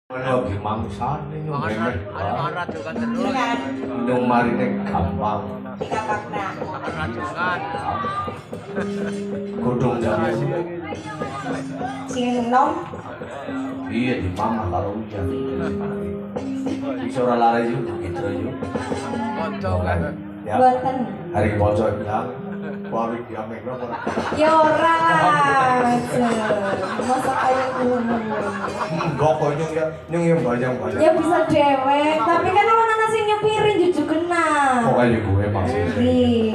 Lagi mangsane yo memek. Ada rajukan terus. Minum marine gampang. Makan rajukan. Godhong jamu. Sing nom. Iya di mama karo ujan. Bisa ora lare yo gitu yo. Konco kan. Ya. Buatan. Hari poco bilang Wawik ya mekno kok. Ya ora. Masa kayak ngono. Enggak kok nyung ya banyak-banyak. Ya bisa dewek, tapi kan orang anak sing nyepirin jujur kena. Pokoknya gue maksudnya. Ih,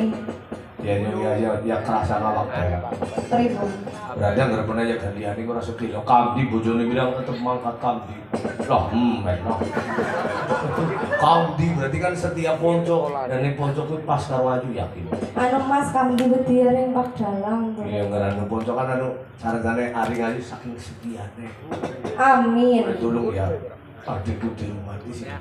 Ya nyung ya kerasa ngalap ya. teribu. Berarti nggak pernah ya gantian ini kurang sedih. Kamdi bojone bilang tetep mangkat kamdi. Loh, no. Kamdi berarti kan setiap ponco dan ini ponco itu pas karo aju yakin. Anu Mas kamu dia yang pak dalang. Iya ngeranu ponco kan saranane ari-ari saking setiane. Amin. Tolong ya. Adikku di rumah di sini.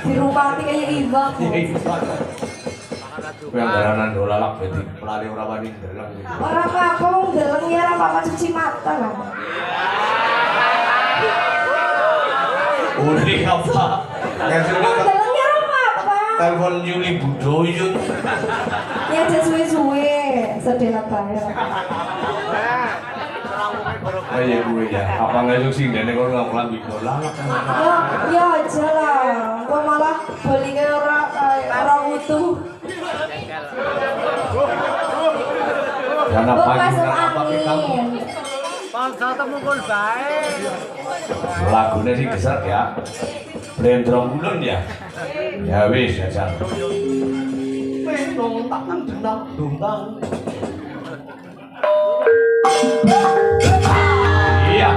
Di rumah kayak Iba. Makan rajukan. Yang garanan dolalak berarti pelari ora wani ndelang gitu. Orang apa wong deleng ya ora apa cuci mata lah. Udah apa? Yang sudah Wong deleng ya ora apa. telepon Yuli Budoyo. Ya aja suwe-suwe, sedih lah bayar. Oh iya gue ya. Apa nggak sih dene kok nggak pulang di dolalak? Ya aja lah. Kok malah beli ke orang utuh. Karena Kok pagi masuk karena pakai kamu. angin. Bangsa temukul baik. Lagunya sih geser ya. Blendrong bulan ya. Ya wis ya jan. Menong tangan jenang dungdang. Iya.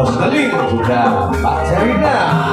Bos Keling sudah Pak Serina